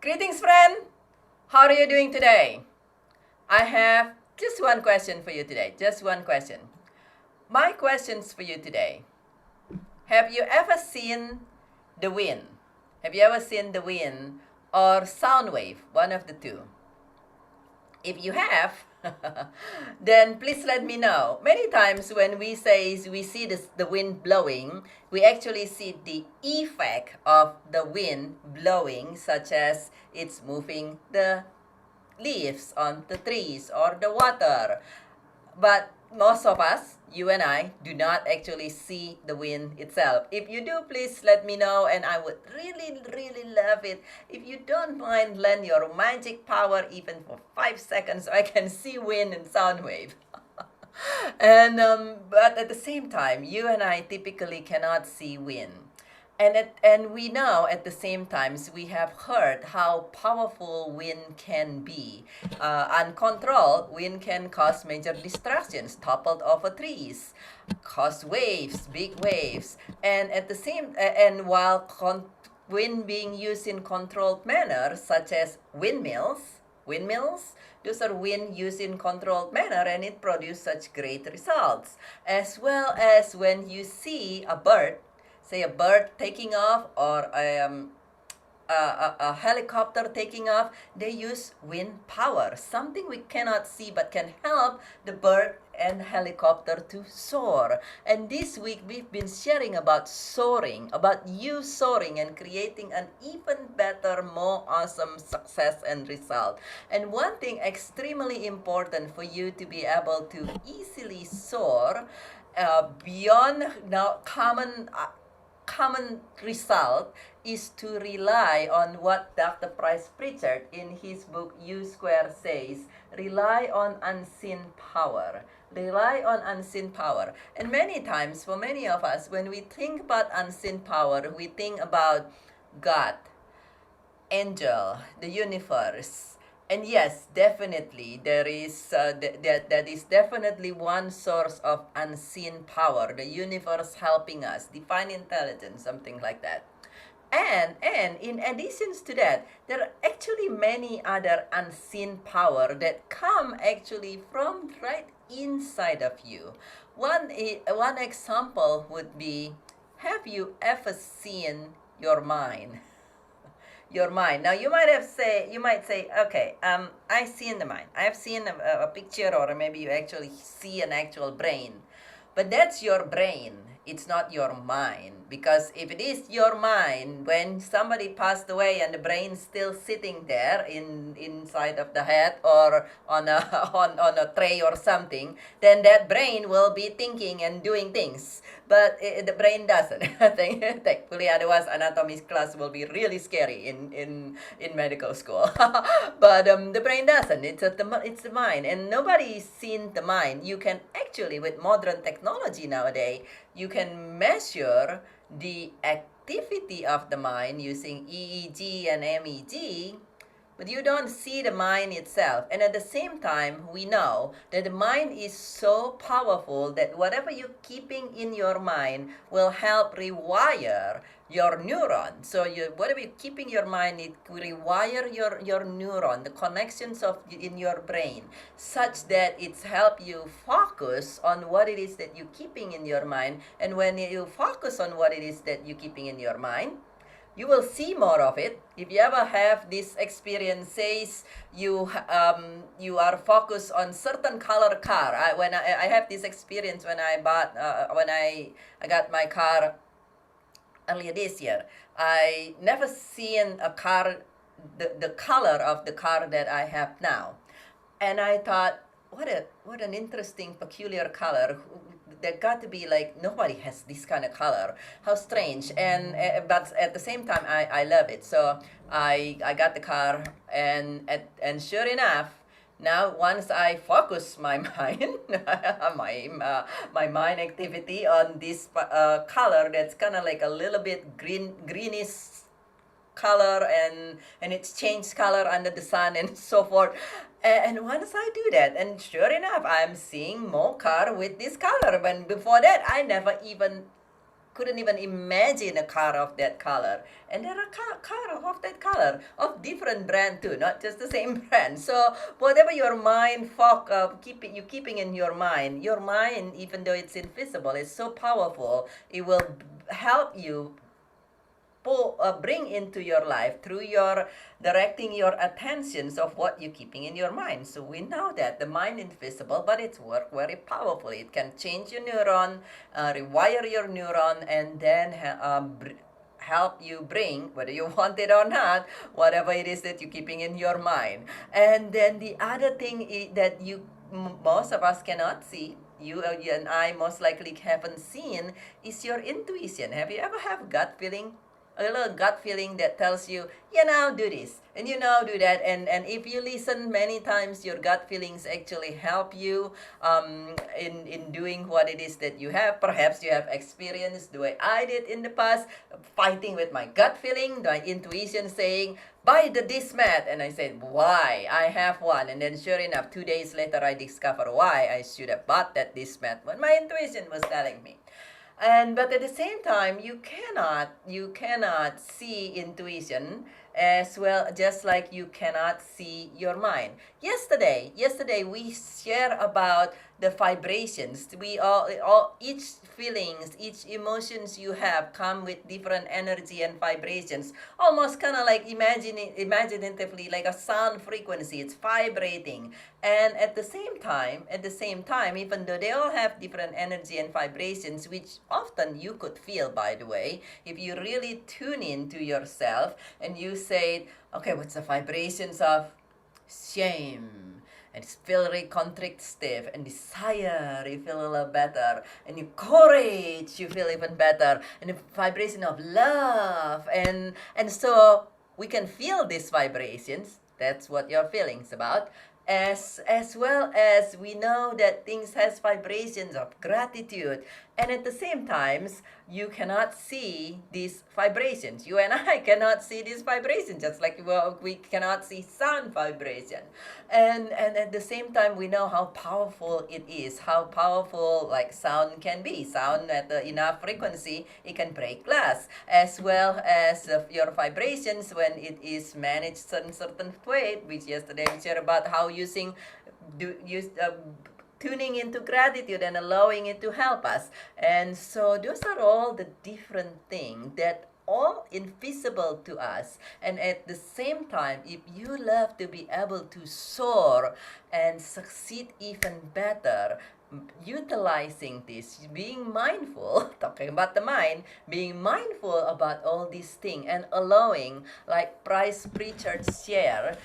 Greetings, friend. How are you doing today? I have just one question for you today. Just one question. My questions for you today. Have you ever seen the wind? Have you ever seen the wind or sound wave? One of the two. If you have, then please let me know. Many times when we say we see the wind blowing, we actually see the effect of the wind blowing, such as it's moving the leaves on the trees or the water. But most of us, you and I, do not actually see the wind itself. If you do, please let me know, and I would really, really love it if you don't mind lend your magic power even for 5 seconds so I can see wind and sound wave. But at the same time, you and I typically cannot see wind. And we know at the same times we have heard how powerful wind can be. Uncontrolled, wind can cause major destructions, toppled over trees, cause waves, big waves, and at the same and while wind being used in controlled manner, such as windmills, those are wind used in controlled manner, and it produces such great results. As well as when you see a bird, say a bird taking off or a helicopter taking off, they use wind power, something we cannot see but can help the bird and helicopter to soar. And this week we've been sharing about soaring, about you soaring and creating an even better, more awesome success and result. And one thing extremely important for you to be able to easily soar beyond now common result is to rely on what Dr. Price Pritchard in his book U Square says, rely on unseen power. Rely on unseen power. And many times, for many of us, when we think about unseen power, we think about God, angel, the universe. And yes, definitely, there is that is definitely one source of unseen power, the universe helping us, divine intelligence, something like that. And in addition to that, there are actually many other unseen power that come actually from right inside of you. One example would be, have you ever seen your mind? Your mind. Now you might say, okay, I see in the mind. I have seen a picture, or maybe you actually see an actual brain, but that's your brain. It's not your mind, because if it is your mind, when somebody passed away and the brain's still sitting there inside of the head or on a on a tray or something, then that brain will be thinking and doing things, but the brain doesn't. Thankfully, otherwise anatomy class will be really scary in medical school. But the brain doesn't. It's the mind, and nobody's seen the mind. You can actually, with modern technology nowadays, you can measure the activity of the mind using EEG and MEG, but you don't see the mind itself. And at the same time, we know that the mind is so powerful that whatever you're keeping in your mind will help rewire your neuron. So whatever you're keeping your mind, it rewire your neuron, the connections of in your brain, such that it's help you focus on what it is that you're keeping in your mind. And when you focus on what it is that you're keeping in your mind, you will see more of it. If you ever have this experience, says you are focused on certain color car. I have this experience when I bought when I got my car earlier this year. I never seen a car, the color of the car that I have now, and I thought, what an interesting, peculiar color. There got to be, like, nobody has this kind of color. How strange. And but at the same time, I love it. So I got the car, and sure enough, now once I focus my mind, my mind activity on this color that's kind of like a little bit greenish color, and it's changed color under the sun and so forth. And once I do that, and sure enough, I'm seeing more car with this color. But before that, I never even couldn't even imagine a car of that color. And there are car of that color of different brand too, not just the same brand. So whatever your mind keeping in your mind, even though it's invisible, is so powerful. It will help you bring into your life through your directing your attentions of what you're keeping in your mind. So we know that the mind is invisible, but it's work very powerfully. It can change your neuron, rewire your neuron, and then help you bring, whether you want it or not, whatever it is that you're keeping in your mind. And then the other thing that most of us cannot see, you and I most likely haven't seen, is your intuition. Have you ever have gut feeling? A little gut feeling that tells you, you now do this and you now do that, and if you listen many times, your gut feelings actually help you in doing what it is that you have. Perhaps you have experienced the way I did in the past, fighting with my gut feeling, my intuition saying, buy the this mat, and I said, why? I have one. And then sure enough, 2 days later, I discovered why I should have bought that this mat when my intuition was telling me. And but at the same time, you cannot see intuition as well, just like you cannot see your mind. Yesterday we share about the vibrations. We all each feelings, each emotions you have come with different energy and vibrations, almost kind of like imaginatively, like a sound frequency. It's vibrating. And at the same time, even though they all have different energy and vibrations, which often you could feel, by the way, if you really tune in to yourself and you say, okay, what's the vibrations of shame? And it's feel very constrict stiff, and desire, you feel a little better, and your courage, you feel even better, and the vibration of love, and so we can feel these vibrations. That's what your feelings about. As well as we know that things has vibrations of gratitude, and at the same times you cannot see these vibrations. You and I cannot see these vibrations, just like we cannot see sound vibration. And at the same time, we know how powerful it is, how powerful like sound can be. Sound at the enough frequency, it can break glass, as well as your vibrations when it is managed in certain way, which yesterday we shared about how using do use tuning into gratitude and allowing it to help us. And so those are all the different things that all invisible to us. And at the same time, if you love to be able to soar and succeed even better, utilizing this, being mindful, talking about the mind, being mindful about all these things and allowing, like Price Pritchard share,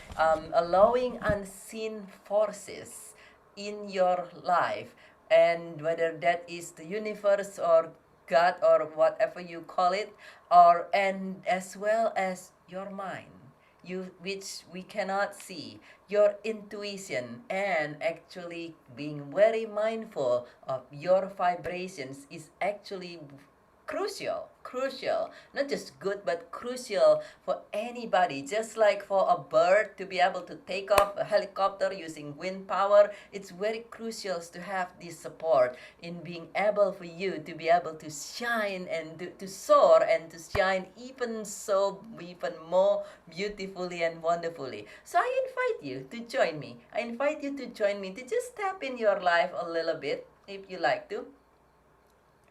allowing unseen forces in your life, and whether that is the universe or God or whatever you call it, or and as well as your mind, you which we cannot see, your intuition, and actually being very mindful of your vibrations is actually crucial, not just good but crucial for anybody. Just like for a bird to be able to take off a helicopter using wind power, it's very crucial to have this support in being able for you to be able to shine and to soar and to shine even more beautifully and wonderfully. So I invite you to join me. I invite you to join me to just step in your life a little bit if you like to,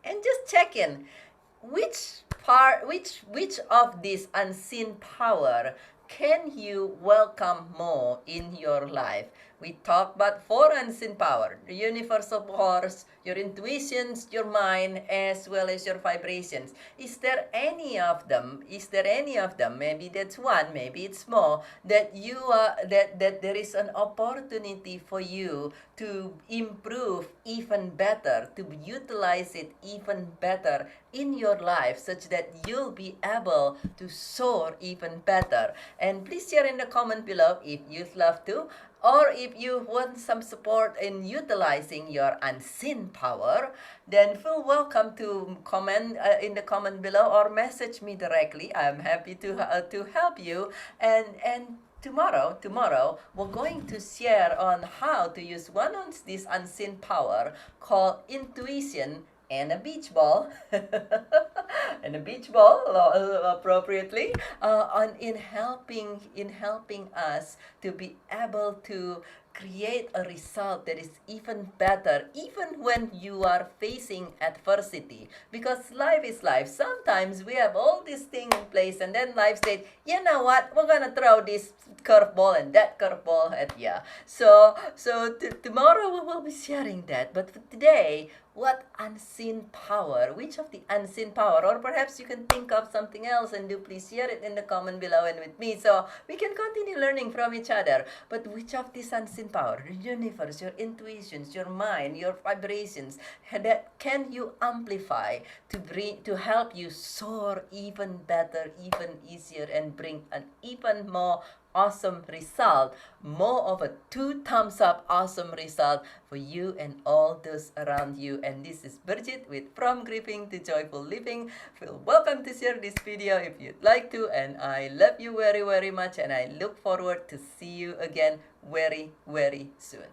and just check in which of this unseen power can you welcome more in your life. We talk about four unseen power: the universal force, your intuitions, your mind, as well as your vibrations. Is there any of them? Maybe that's one, maybe it's more, that you that there is an opportunity for you to improve even better, to utilize it even better in your life, such that you'll be able to soar even better. And please share in the comment below if you'd love to, or if you want some support in utilizing your unseen power, then feel welcome to comment in the comment below or message me directly. I'm happy to help you. And tomorrow we're going to share on how to use one of this unseen power called intuition and a beach ball and a beach ball appropriately on in helping us to be able to create a result that is even better even when you are facing adversity, because life is life. Sometimes we have all these things in place and then life said, you know what, we're gonna throw this curveball and that curveball at you. So tomorrow we will be sharing that, but for today, what unseen power, which of the unseen power, or perhaps you can think of something else and do please share it in the comment below and with me so we can continue learning from each other. But which of this unseen power, the universe, your intuitions, your mind, your vibrations, that can you amplify to help you soar even better, even easier, and bring an even more awesome result, more of a two thumbs up awesome result for you and all those around you. And this is Bridget with From Grieving to Joyful Living. Feel welcome to share this video if you'd like to, and I love you very, very much, and I look forward to see you again very, very soon.